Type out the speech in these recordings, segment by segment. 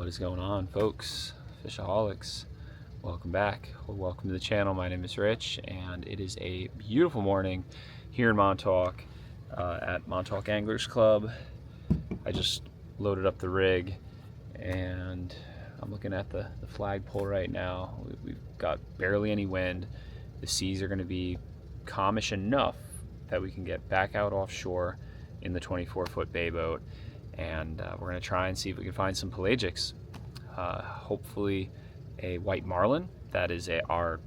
What is going on, folks? Fishaholics, welcome back, or welcome to the channel. My name is Rich, and it is a beautiful morning here in Montauk at Montauk Anglers Club. I just loaded up the rig, and I'm looking at the flagpole right now. We've got barely any wind. The seas are going to be calmish enough that we can get back out offshore in the 24-foot bay boat, and we're going to try and see if we can find some pelagics. Hopefully a white marlin. That is our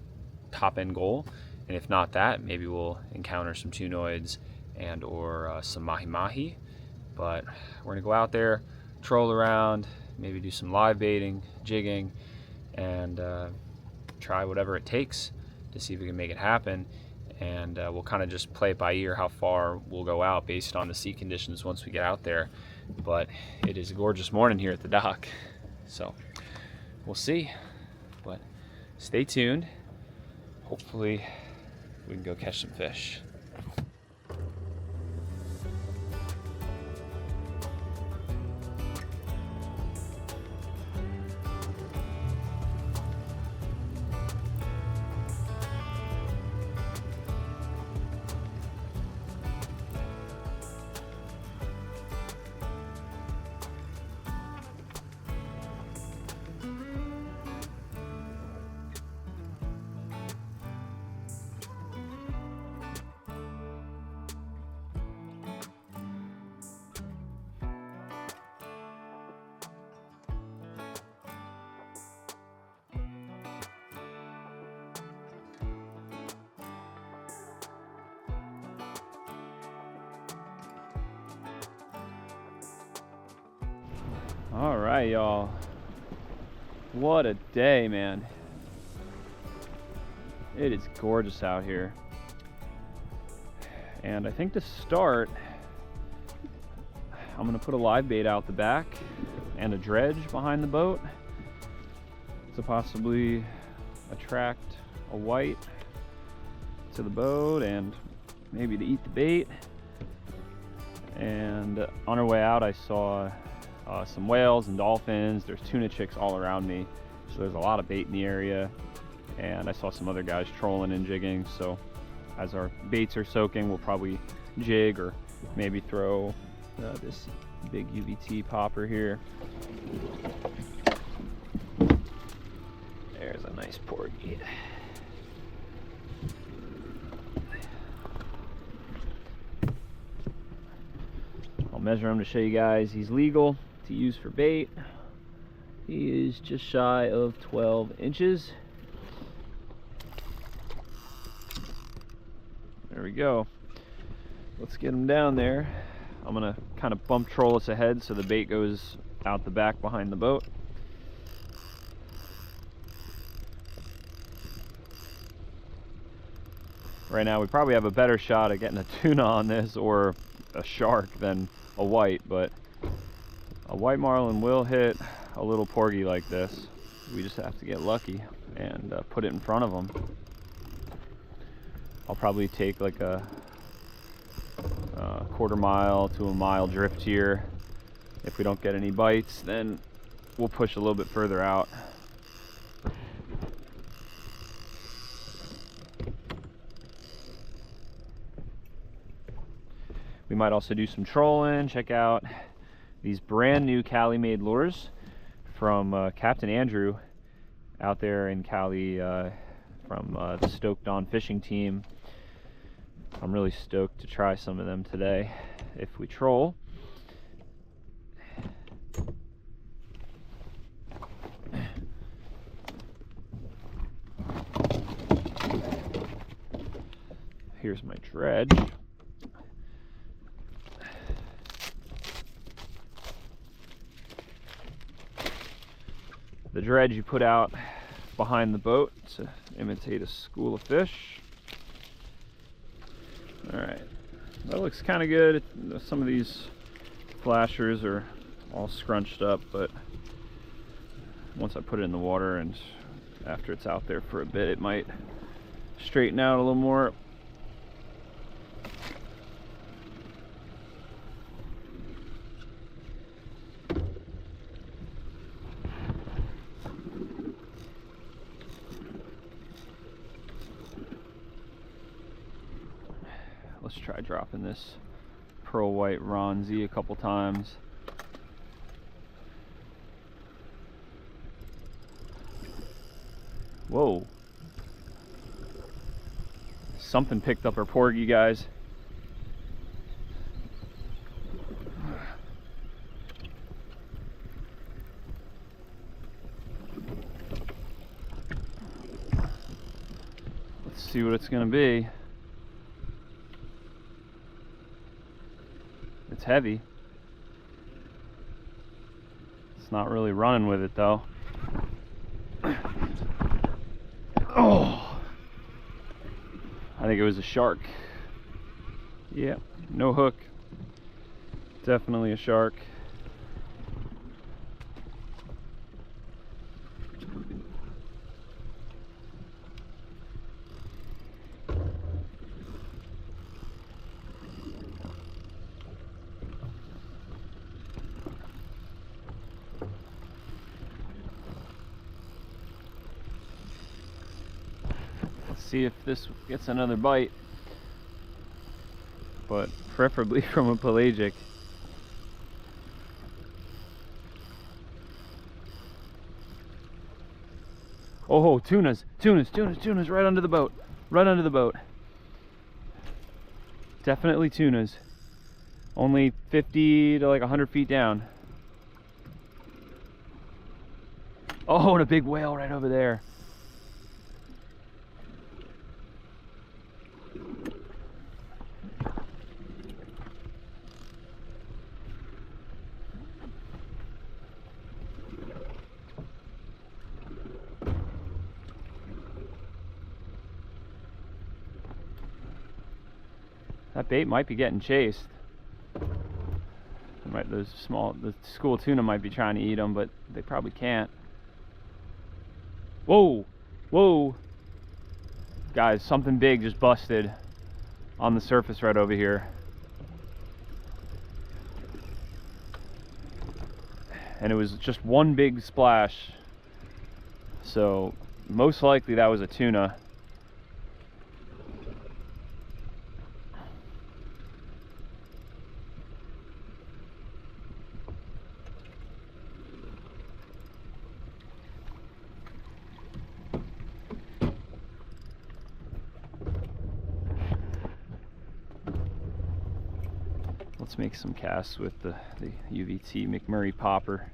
top end goal, and if not that, maybe we'll encounter some tunoids and or some Mahi Mahi. But we're going to go out there, troll around, maybe do some live baiting, jigging, and try whatever it takes to see if we can make it happen. And we'll kind of just play it by ear how far we'll go out based on the sea conditions once we get out there. But it is a gorgeous morning here at the dock, so we'll see. But stay tuned. Hopefully we can go catch some fish. All right, y'all. What a day, man. It is gorgeous out here. And I think to start, I'm gonna put a live bait out the back and a dredge behind the boat to possibly attract a white to the boat and maybe to eat the bait. And on our way out, I saw some whales and dolphins. There's tuna chicks all around me, so there's a lot of bait in the area. And I saw some other guys trolling and jigging, so as our baits are soaking, we'll probably jig or maybe throw this big UVT popper here. There's a nice porgy. I'll measure him to show you guys he's legal to use for bait. He is just shy of 12 inches. There we go. Let's get him down there. I'm gonna kind of bump troll us ahead so the bait goes out the back behind the boat. Right now we probably have a better shot at getting a tuna on this or a shark than a white, but a white marlin will hit a little porgy like this. We just have to get lucky and put it in front of them. I'll probably take like a quarter mile to a mile drift here. If we don't get any bites, then we'll push a little bit further out. We might also do some trolling. Check out these brand new Cali made lures from Captain Andrew out there in Cali from the Stoked On fishing team. I'm really stoked to try some of them today if we troll. Here's my dredge. The dredge you put out behind the boat to imitate a school of fish. Alright, that looks kind of good. Some of these flashers are all scrunched up, but once I put it in the water and after it's out there for a bit, it might straighten out a little more. try dropping this pearl white Ronzi a couple times. Whoa. Something picked up our porgy, guys. Let's see what it's gonna be. It's heavy. It's not really running with it though. Oh, I think it was a shark. Yeah, no hook. Definitely a shark. See if this gets another bite, but preferably from a pelagic. Oh, tunas right under the boat, right under the boat. Definitely tunas. Only 50 to like 100 feet down. Oh, and a big whale right over there. That bait might be getting chased. The school tuna might be trying to eat them, but they probably can't. Whoa, whoa. Guys, something big just busted on the surface right over here. And it was just one big splash. So most likely that was a tuna. Let's make some casts with the UVT McMurray popper.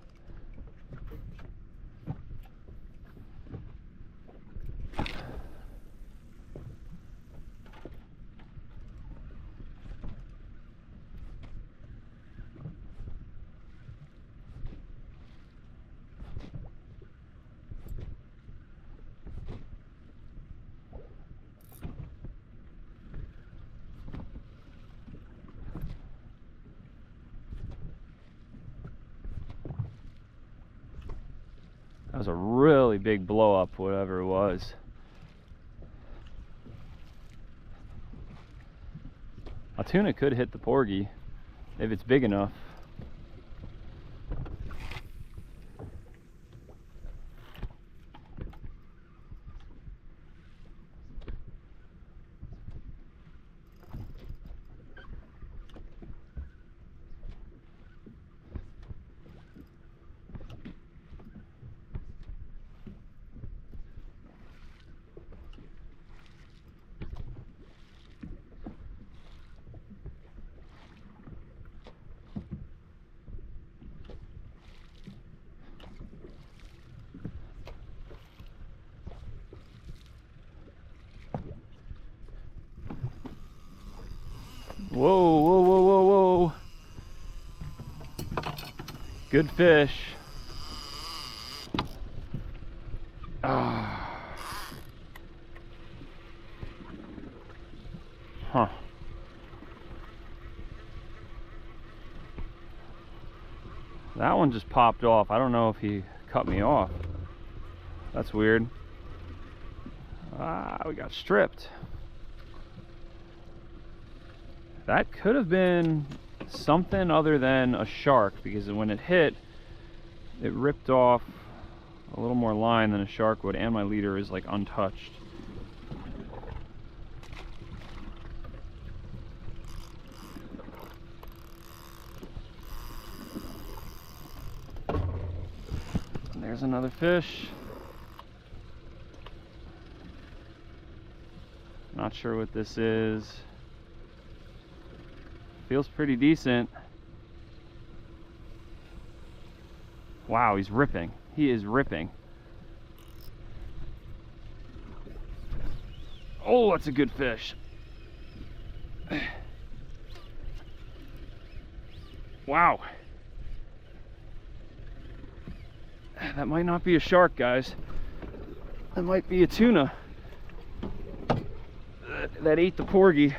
That was a really big blow up, whatever it was. A tuna could hit the porgy if it's big enough. Whoa, whoa, whoa, whoa, whoa. Good fish. Ah. Huh. That one just popped off. I don't know if he cut me off. That's weird. Ah, we got stripped. That could have been something other than a shark, because when it hit, it ripped off a little more line than a shark would, and my leader is like untouched. There's another fish. Not sure what this is. Feels pretty decent. Wow, he's ripping. He is ripping. Oh, that's a good fish. Wow. That might not be a shark, guys. That might be a tuna that ate the porgy.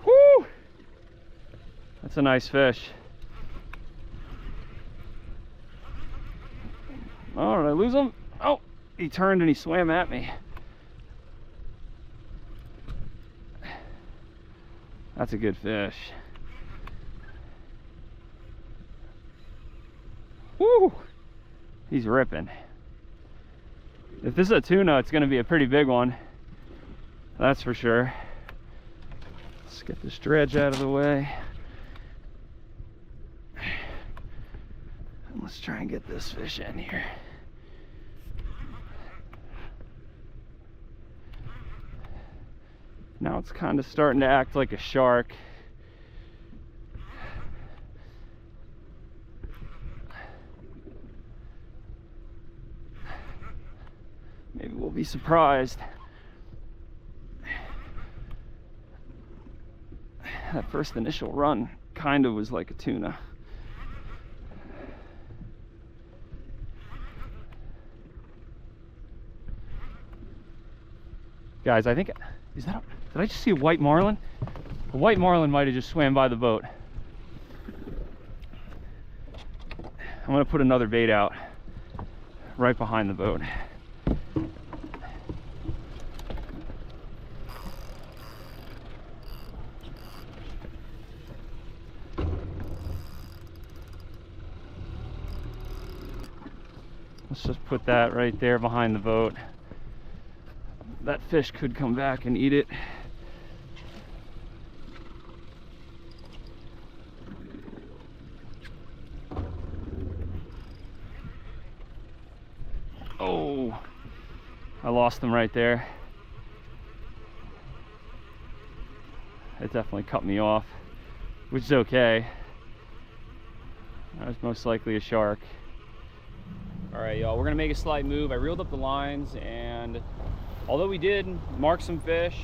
Woo! That's a nice fish. Oh, did I lose him? Oh, he turned and he swam at me. That's a good fish. Woo! He's ripping. If this is a tuna, it's going to be a pretty big one. That's for sure. Let's get this dredge out of the way. And let's try and get this fish in here. Now it's kind of starting to act like a shark. Maybe we'll be surprised. That first initial run kind of was like a tuna. Guys, I think, did I just see a white marlin? A white marlin might have just swam by the boat. I'm gonna put another bait out right behind the boat. Let's just put that right there behind the boat. That fish could come back and eat it. Oh, I lost them right there. It definitely cut me off, which is okay. That was most likely a shark. All right, y'all, we're gonna make a slight move. I reeled up the lines, and although we did mark some fish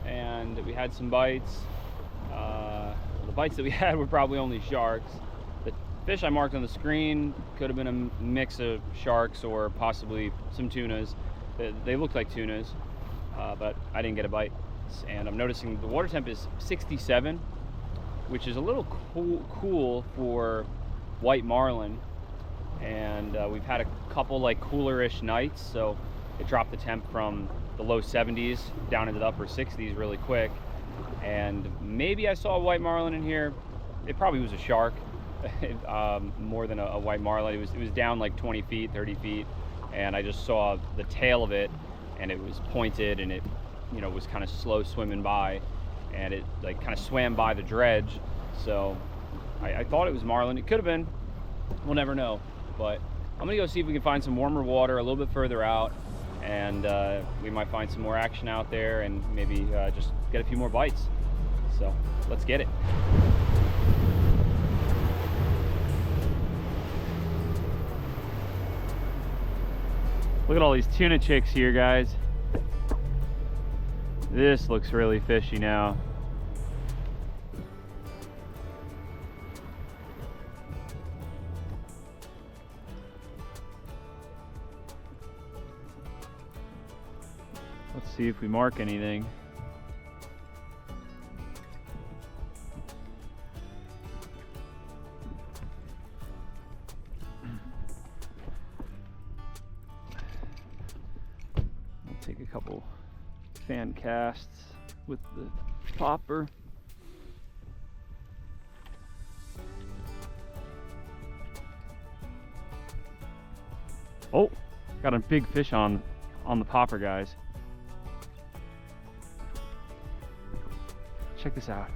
and we had some bites, the bites that we had were probably only sharks. The fish I marked on the screen could have been a mix of sharks or possibly some tunas. They looked like tunas, but I didn't get a bite. And I'm noticing the water temp is 67, which is a little cool for white marlin. And we've had a couple like cooler-ish nights, so it dropped the temp from the low 70s down into the upper 60s really quick. And maybe I saw a white marlin in here. It probably was a shark, more than a white marlin. It was down like 20 feet, 30 feet, and I just saw the tail of it, and it was pointed, and it, you know, was kind of slow swimming by, and it like kind of swam by the dredge. So I thought it was marlin. It could have been. We'll never know. But I'm gonna go see if we can find some warmer water a little bit further out, and we might find some more action out there, and maybe just get a few more bites. So let's get it. Look at all these tuna chicks here, guys. This looks really fishy now. Let's see if we mark anything. I'll take a couple fan casts with the popper. Oh, got a big fish on the popper, guys. Check this out.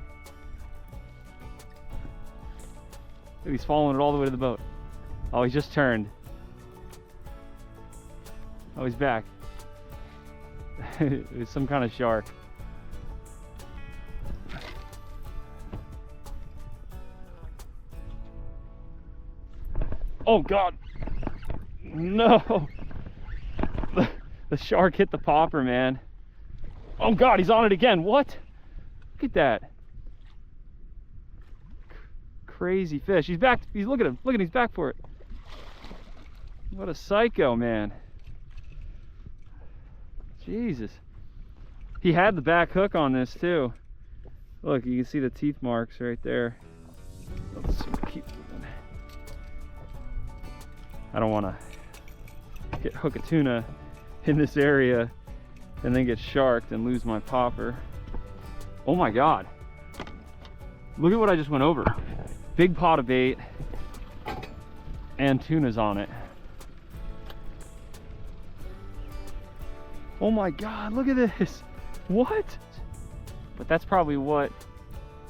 Look, he's following it all the way to the boat. Oh, he just turned. Oh, he's back. It was some kind of shark. Oh God, no. The shark hit the popper, man. Oh God, he's on it again. What? Look at that. Crazy fish. He's back. He's look at him. Look at him. He's back for it. What a psycho, man. Jesus. He had the back hook on this too. Look, you can see the teeth marks right there. Let's keep moving. I don't want to hook a tuna in this area and then get sharked and lose my popper. Oh my God. Look at what I just went over. Big pot of bait and tunas on it. Oh my God, look at this. What? But that's probably what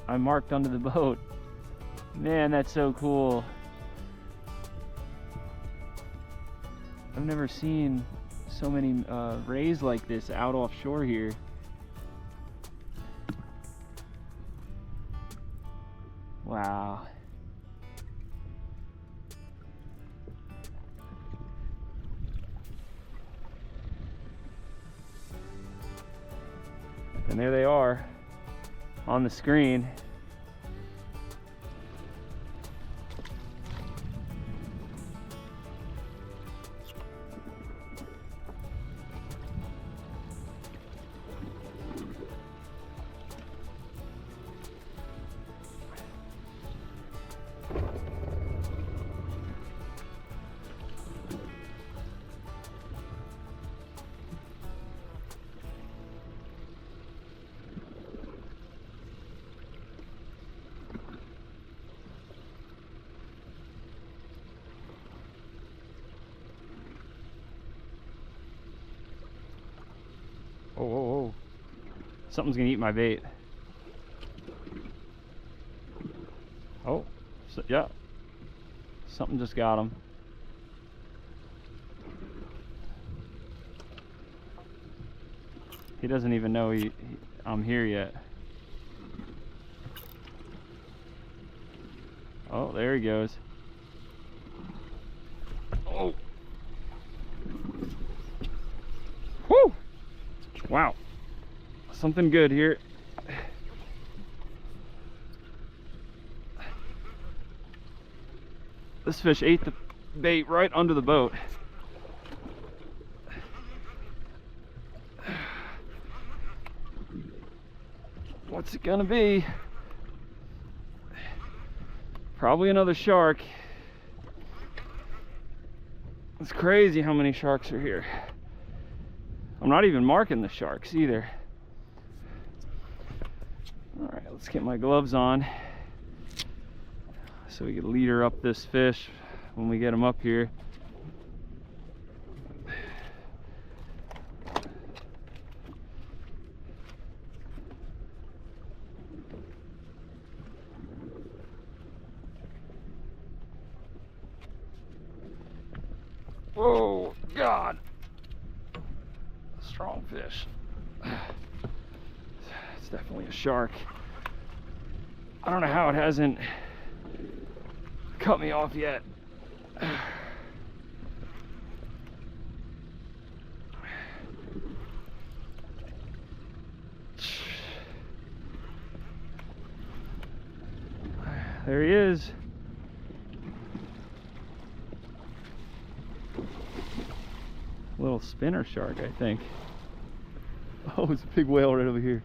I marked under the boat. Man, that's so cool. I've never seen so many rays like this out offshore here. Wow. And there they are on the screen. Oh, oh, oh. Something's gonna eat my bait. Oh, so, yeah. Something just got him. He doesn't even know I'm here yet. Oh, there he goes. Oh. Whoo! Wow. Something good here. This fish ate the bait right under the boat. What's it gonna be? Probably another shark. It's crazy how many sharks are here. I'm not even marking the sharks either. All right, let's get my gloves on so we can leader up this fish when we get him up here. Oh God, strong fish. It's definitely a shark. I don't know how it hasn't cut me off yet. There he is. Little spinner shark, I think. Oh, it's a big whale right over here.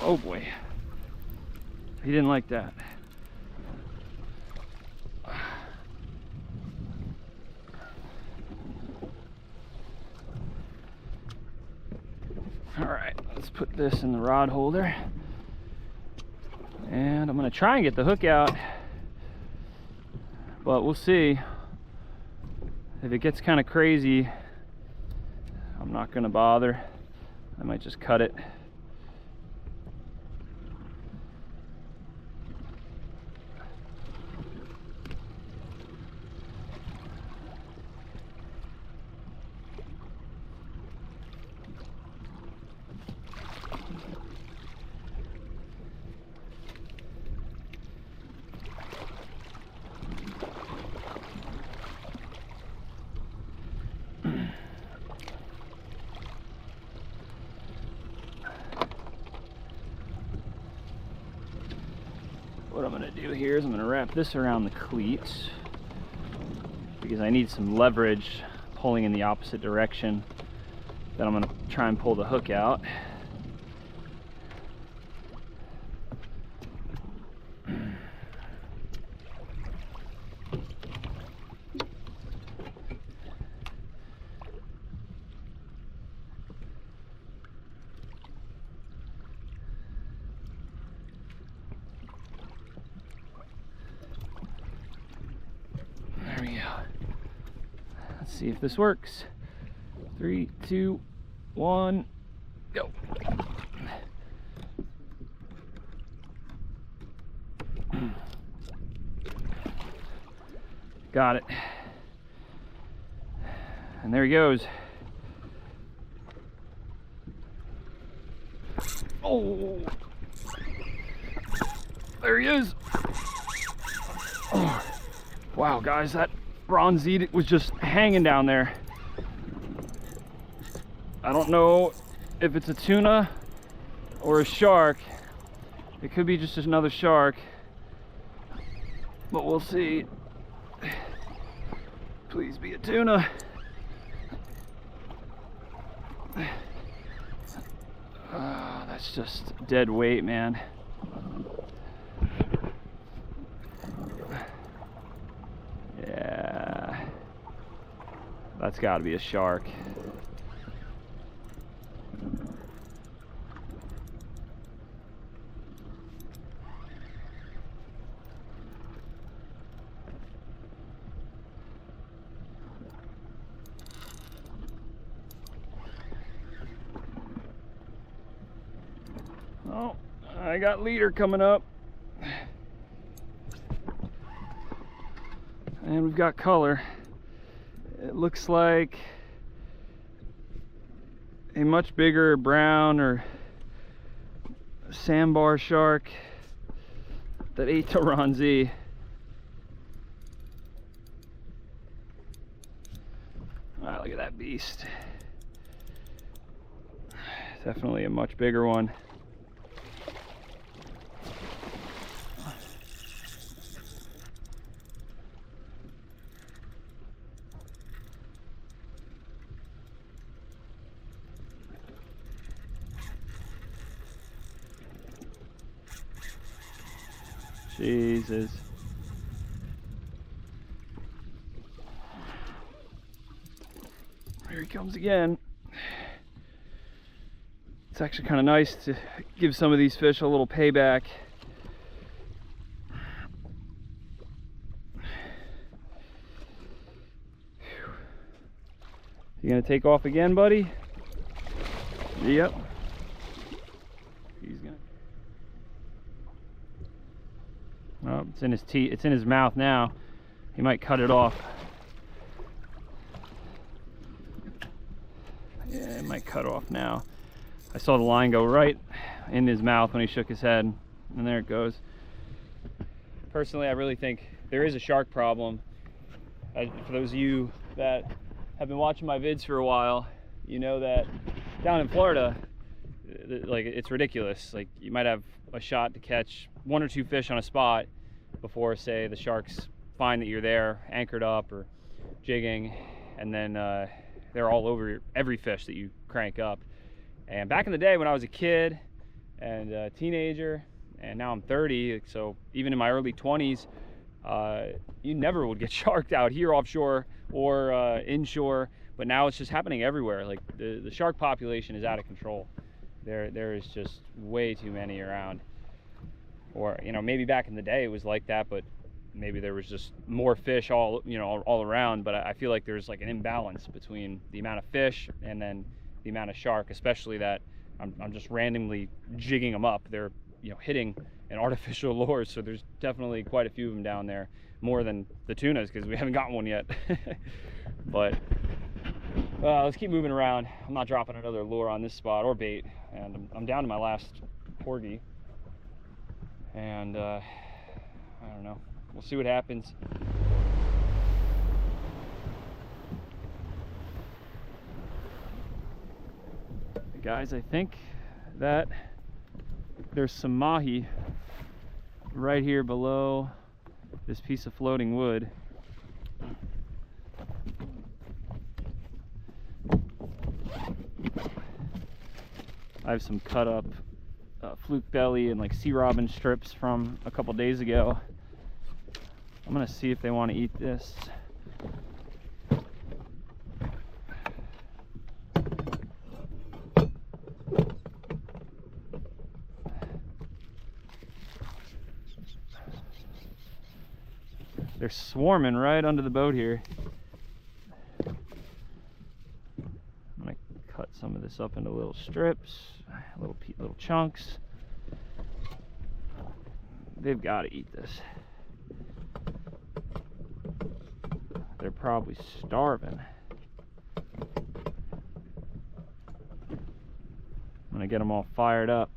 Oh boy, he didn't like that. All right, let's put this in the rod holder. And I'm gonna try and get the hook out, but we'll see. If it gets kind of crazy, I'm not gonna bother. I might just cut it. what I'm gonna do here is I'm gonna wrap this around the cleats because I need some leverage pulling in the opposite direction. Then I'm gonna try and pull the hook out. There we go. Let's see if this works. 3, 2, 1, go. Got it. And there he goes. Oh, there he is. Oh. Wow, guys, that bronzite was just hanging down there. I don't know if it's a tuna or a shark. It could be just another shark, but we'll see. Please be a tuna. That's just dead weight, man. Yeah, that's got to be a shark. Oh, I got leader coming up. And we've got color. It looks like a much bigger brown or sandbar shark that ate the bronzite. Ah, look at that beast. Definitely a much bigger one. Jesus. Here he comes again. It's actually kind of nice to give some of these fish a little payback. You gonna take off again, buddy? Yep. He's gonna. Oh, it's in his teeth. It's in his mouth now. He might cut it off. Yeah, it might cut off now. I saw the line go right in his mouth when he shook his head, and there it goes. Personally, I really think there is a shark problem. For those of you that have been watching my vids for a while, you know that down in Florida, like, it's ridiculous. Like, you might have a shot to catch 1 or 2 fish on a spot before, say, the sharks find that you're there, anchored up or jigging, and then they're all over every fish that you crank up. And back in the day when I was a kid and a teenager, and now I'm 30, so even in my early 20s, you never would get sharked out here offshore or inshore, but now it's just happening everywhere. Like, the shark population is out of control. There is just way too many around. Or, you know, maybe back in the day it was like that, but maybe there was just more fish all around. But I feel like there's like an imbalance between the amount of fish and then the amount of shark, especially that I'm just randomly jigging them up. They're, you know, hitting an artificial lure, so there's definitely quite a few of them down there, more than the tunas because we haven't gotten one yet. But let's keep moving around. I'm not dropping another lure on this spot or bait, and I'm down to my last porgy, and I don't know, we'll see what happens. Guys, I think that there's some mahi right here below this piece of floating wood. I have some cut up fluke belly and like sea robin strips from a couple days ago. I'm gonna see if they want to eat this. They're swarming right under the boat here. I'm gonna cut some of this up into little strips, little chunks. They've got to eat this. They're probably starving. I'm gonna get them all fired up.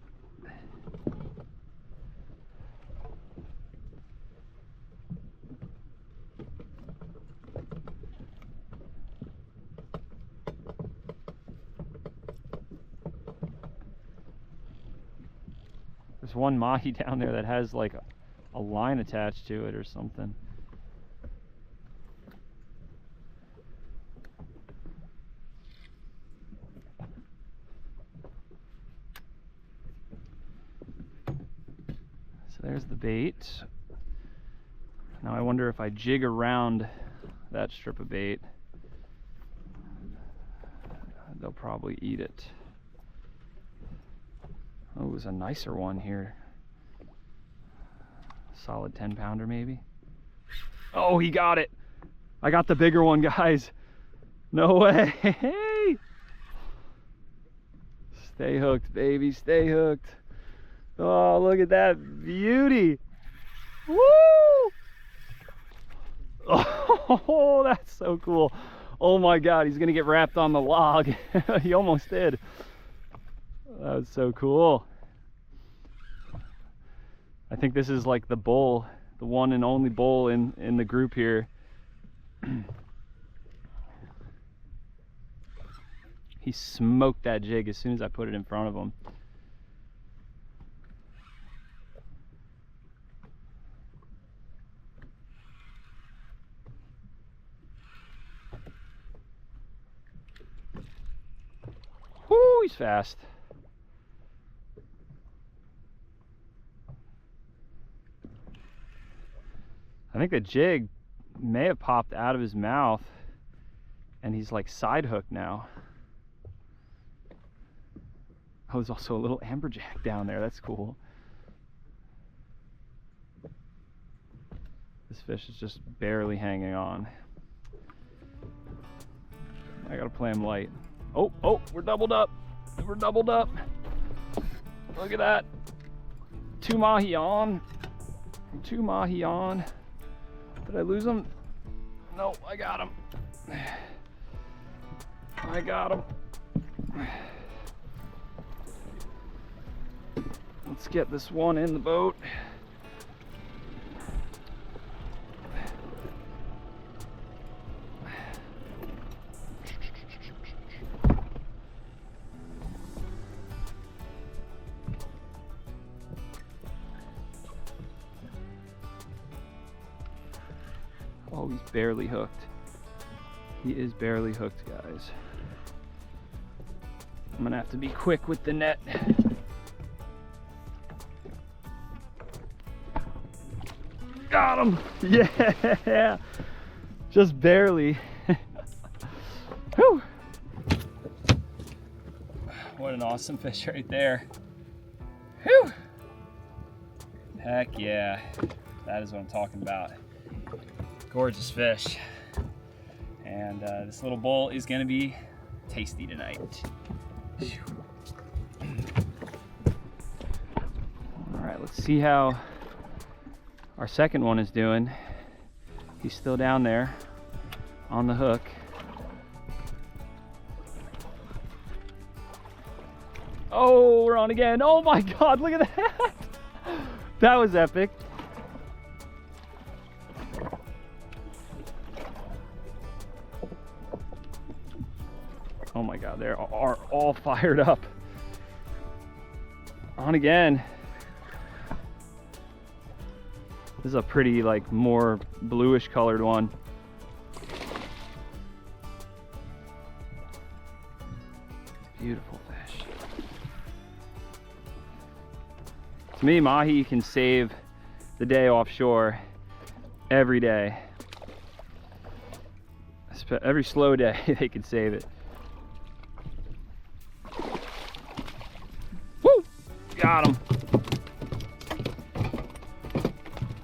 There's one mahi down there that has like a line attached to it or something. So there's the bait. Now I wonder if I jig around that strip of bait, they'll probably eat it. Oh, it was a nicer one here. Solid 10-pounder maybe. Oh, he got it. I got the bigger one, guys. No way. Stay hooked, baby. Stay hooked. Oh, look at that beauty. Woo! Oh, that's so cool. Oh my God, he's gonna get wrapped on the log. He almost did. That was so cool. I think this is like the bull, the one and only bull in the group here. He smoked that jig as soon as I put it in front of him. Whoo, he's fast. I think the jig may have popped out of his mouth and he's like side hooked now. Oh, there's also a little amberjack down there. That's cool. This fish is just barely hanging on. I gotta play him light. Oh, we're doubled up. We're doubled up. Look at that. 2 mahi on. 2 mahi on. Did I lose him? No, I got him. I got him. Let's get this one in the boat. Oh, he's barely hooked. He is barely hooked, guys. I'm gonna have to be quick with the net. Got him! Yeah! Just barely. Whew. What an awesome fish right there. Whew. Heck yeah. That is what I'm talking about. Gorgeous fish. And this little bull is gonna be tasty tonight. All right, let's see how our second one is doing. He's still down there on the hook. Oh, we're on again. Oh my God, look at that. That was epic. Oh my God, they are all fired up. On again. This is a pretty, like, more bluish colored one. Beautiful fish. To me, mahi can save the day offshore every day. Every slow day, they can save it. Woo! Got him.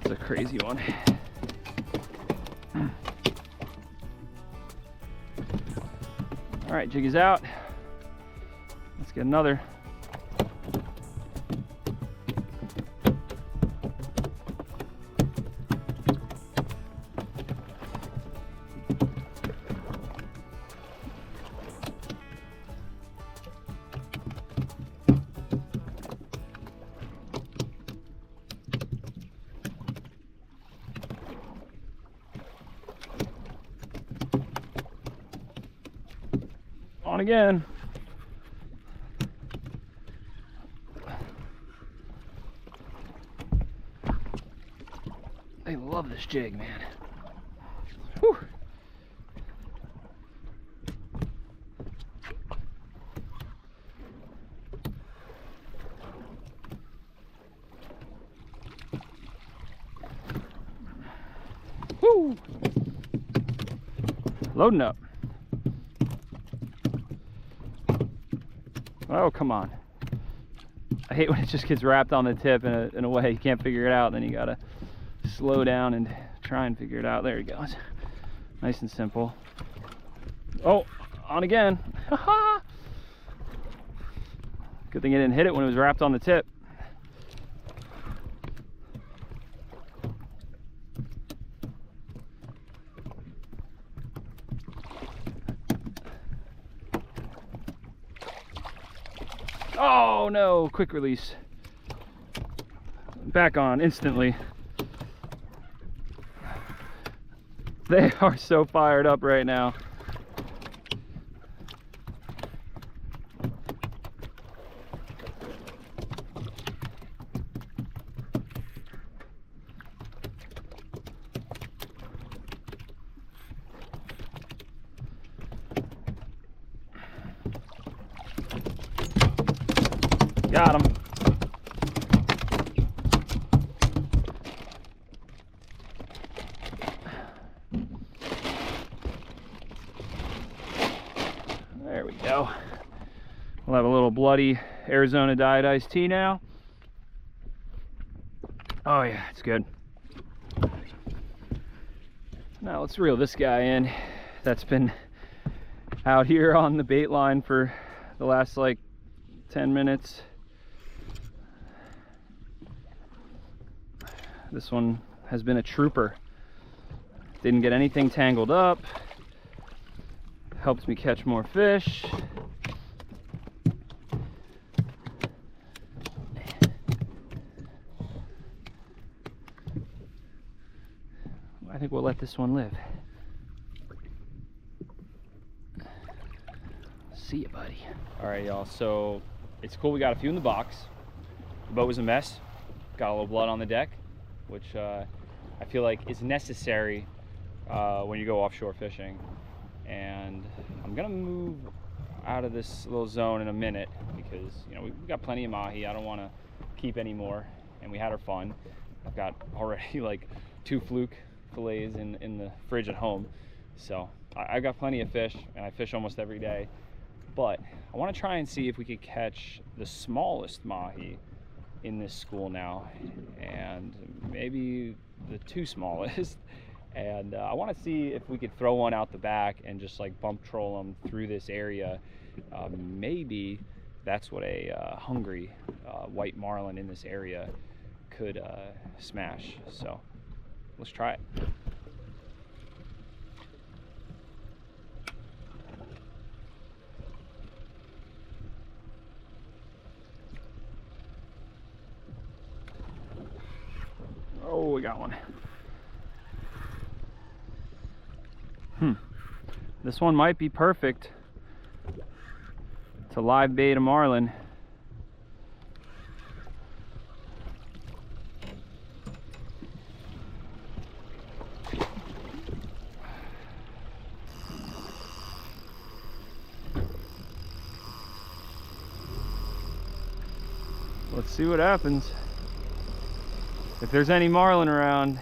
It's a crazy one. All right, jig is out. Let's get another. On again. I love this jig, man. Whew. Woo. Loading up. Oh, come on. I hate when it just gets wrapped on the tip in a way you can't figure it out. Then you gotta slow down and try and figure it out. There he goes. Nice and simple. Oh, on again. Good thing I didn't hit it when it was wrapped on the tip. Oh no, quick release. Back on instantly. They are so fired up right now. Got him. There we go. We'll have a little bloody Arizona dyed iced tea now. Oh yeah, it's good. Now let's reel this guy in that's been out here on the bait line for the last like 10 minutes. This one has been a trooper. Didn't get anything tangled up. Helps me catch more fish. I think we'll let this one live. See ya, buddy. All right, y'all, so it's cool we got a few in the box. The boat was a mess. Got a little blood on the deck, which I feel like is necessary when you go offshore fishing. And I'm gonna move out of this little zone in a minute because, you know, we've got plenty of mahi. I don't want to keep any more, and we had our fun. I've got already like 2 fluke fillets in the fridge at home, so I've got plenty of fish, and I fish almost every day. But I want to try and see if we could catch the smallest mahi in this school now, and maybe the 2 smallest. And I want to see if we could throw one out the back and just like bump troll them through this area. Maybe that's what a hungry white marlin in this area could smash. So let's try it. Oh, we got one. This one might be perfect to live bait a marlin. see what happens. If there's any marlin around,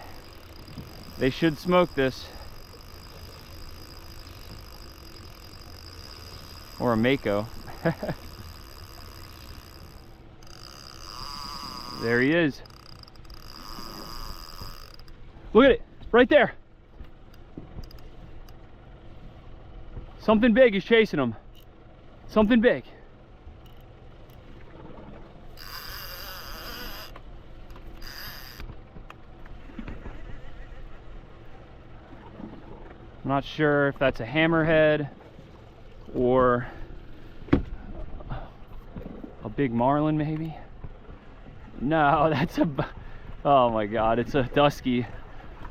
they should smoke this. Or a mako. There he is. Look at it, right there. Something big is chasing him. Something big. I'm not sure if that's a hammerhead or a big marlin maybe. No, that's a, oh my God, it's a dusky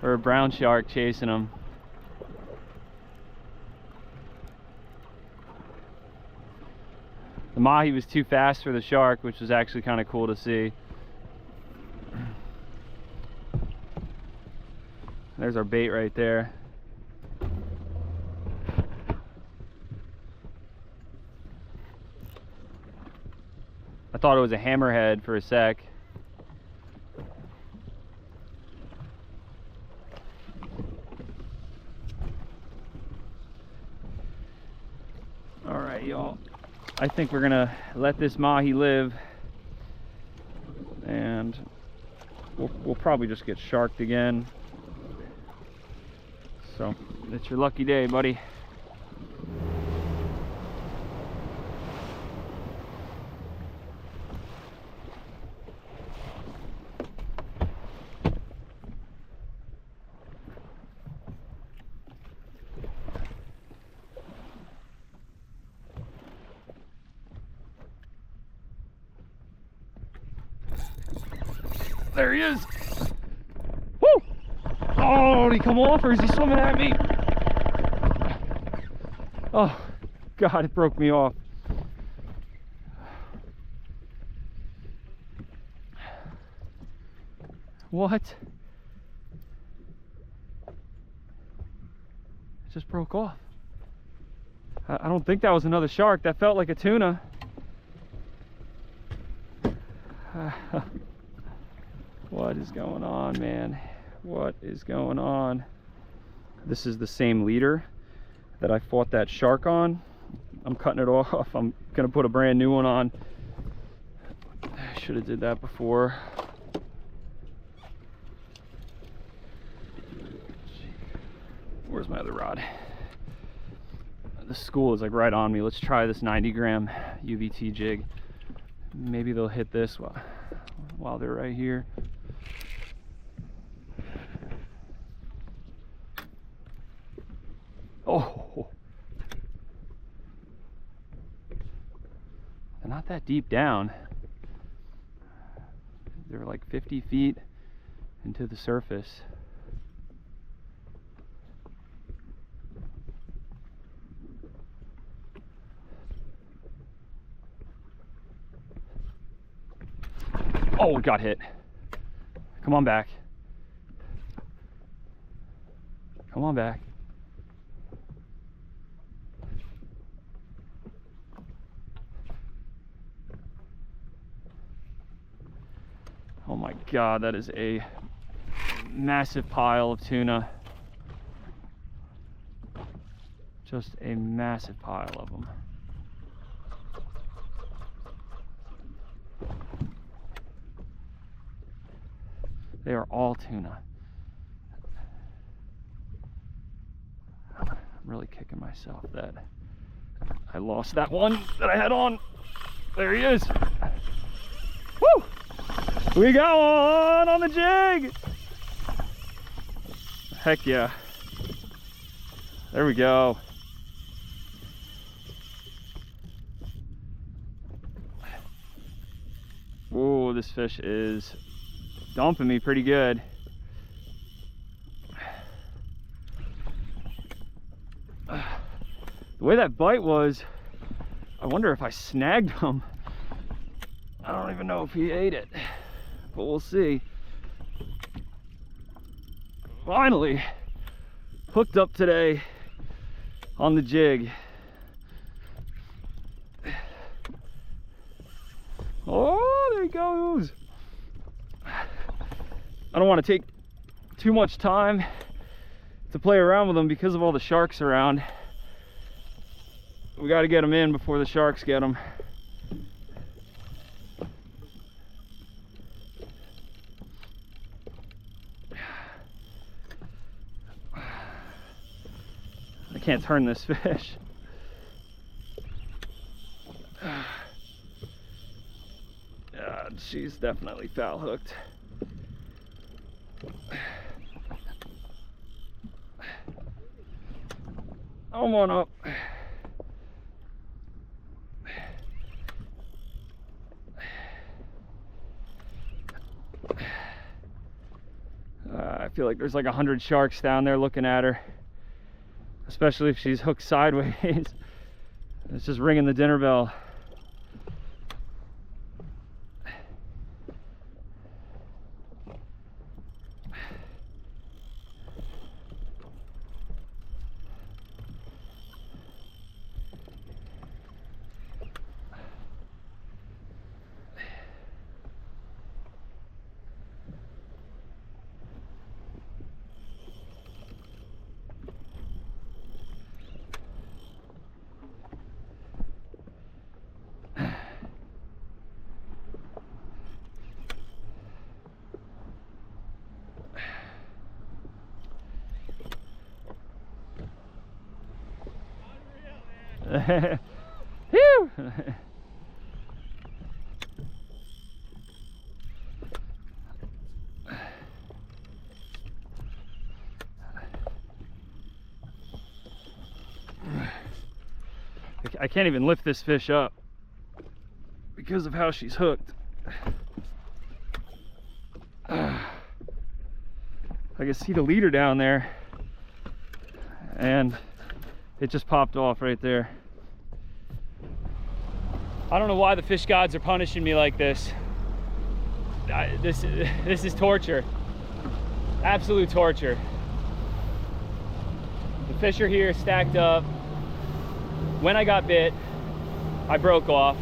or a brown shark chasing him. The mahi was too fast for the shark, which was actually kind of cool to see. There's our bait right there. I thought it was a hammerhead for a sec. All right, y'all. I think we're gonna let this mahi live, and we'll probably just get sharked again. So it's your lucky day, buddy. There he is. Woo! Oh, did he come off or is he swimming at me? Oh, God, it broke me off. What? It just broke off. I don't think that was another shark. That felt like a tuna. What is going on, man? What is going on? This is the same leader that I fought that shark on. I'm cutting it off. I'm gonna put a brand new one on. I should have did that before. Where's my other rod? The school is like right on me. Let's try this 90-gram UVT jig. Maybe they'll hit this while they're right here. Oh, they're not that deep down. They're like 50 feet into the surface. Oh, got hit. Come on back. Come on back. Oh my God, that is a massive pile of tuna. Just a massive pile of them. They are all tuna. I'm really kicking myself that I lost that one that I had on. There he is. Woo! We got one on the jig. Heck yeah. There we go. Whoa, this fish is dumping me pretty good. The way that bite was, I wonder if I snagged him. I don't even know if he ate it, but we'll see. Finally hooked up today on the jig. Oh, there he goes. I don't want to take too much time to play around with them because of all the sharks around. We got to get them in before the sharks get them. I can't turn this fish. She's definitely foul hooked. Come on up. I feel like there's like 100 sharks down there looking at her, especially if she's hooked sideways. It's just ringing the dinner bell. Phew! I can't even lift this fish up because of how she's hooked. I can see the leader down there, and it just popped off right there. I don't know why the fish gods are punishing me like this. This is torture. Absolute torture. The fish are here stacked up. When I got bit, I broke off.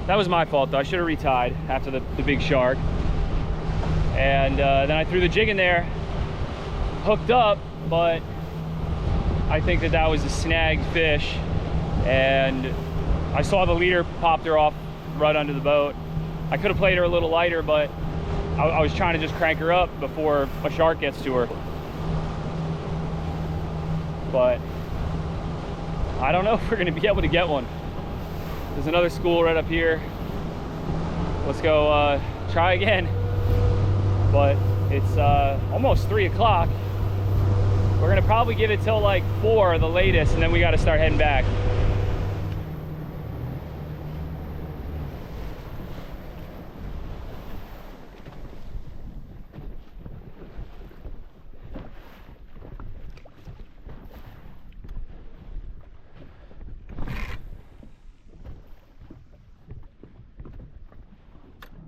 That was my fault though. I should have retied after the big shark. And then I threw the jig in there, hooked up, but I think that was a snagged fish. And I saw the leader popped her off right under the boat. I could have played her a little lighter, but I was trying to just crank her up before a shark gets to her. But I don't know if we're gonna be able to get one. There's another school right up here. Let's go try again. But it's almost 3 o'clock. We're gonna probably give it till like 4 the latest, and then we gotta start heading back.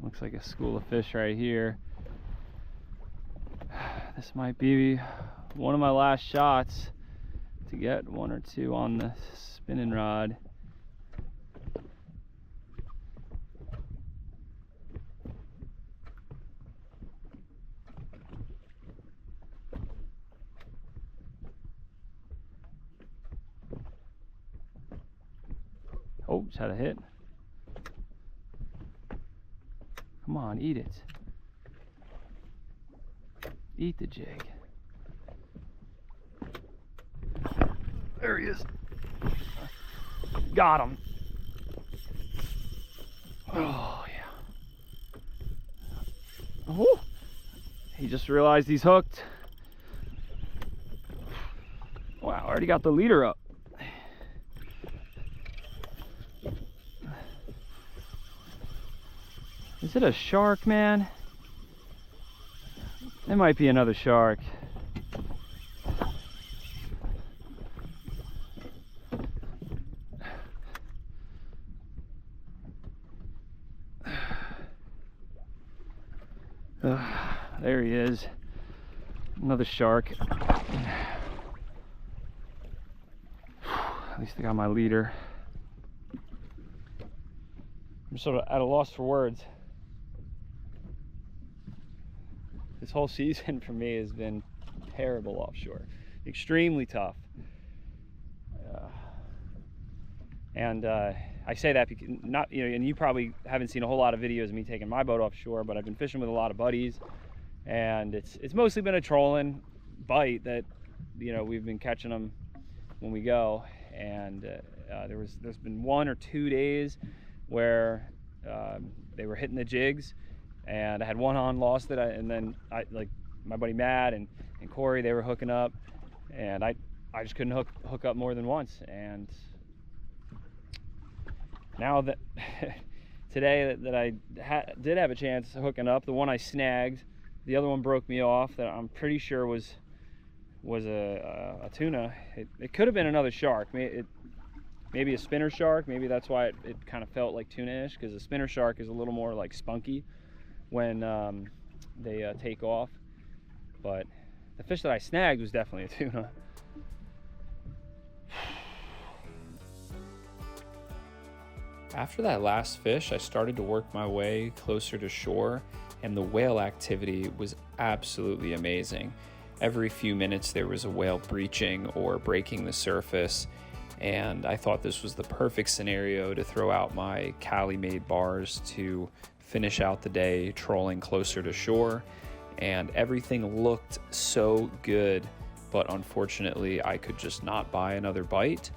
Looks like a school of fish right here. This might be one of my last shots to get 1 or 2 on the spinning rod. Oh, just had a hit. Come on, eat it. Eat the jig. There he is. Got him. Oh, yeah. Oh, he just realized he's hooked. Wow, already got the leader up. Is it a shark, man? It might be another shark. There he is. Another shark. At least I got my leader. I'm sort of at a loss for words. this whole season for me has been terrible offshore, extremely tough. I say that because and you probably haven't seen a whole lot of videos of me taking my boat offshore, but I've been fishing with a lot of buddies, and it's mostly been a trolling bite that, we've been catching them when we go. And there's been 1 or 2 days where they were hitting the jigs, and I had one on, lost it, and then like my buddy Matt and Corey, they were hooking up, and I just couldn't hook up more than once. And now that today that I did have a chance hooking up, the one I snagged, the other one broke me off, that I'm pretty sure was a tuna. It could have been another shark. Maybe a spinner shark. Maybe that's why it kind of felt like tuna-ish, because a spinner shark is a little more like spunky when they take off. But the fish that I snagged was definitely a tuna. After that last fish, I started to work my way closer to shore, and the whale activity was absolutely amazing. Every few minutes there was a whale breaching or breaking the surface, and I thought this was the perfect scenario to throw out my Cali-made bars to finish out the day trolling closer to shore. And everything looked so good, but unfortunately I could just not buy another bite.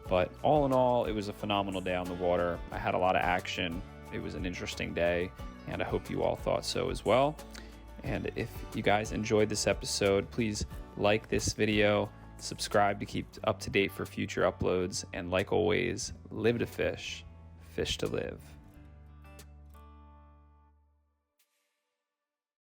But all in all, it was a phenomenal day on the water. I had a lot of action. It was an interesting day, and I hope you all thought so as well. And if you guys enjoyed this episode, please like this video, subscribe to keep up to date for future uploads, and like always, live to fish, fish to live.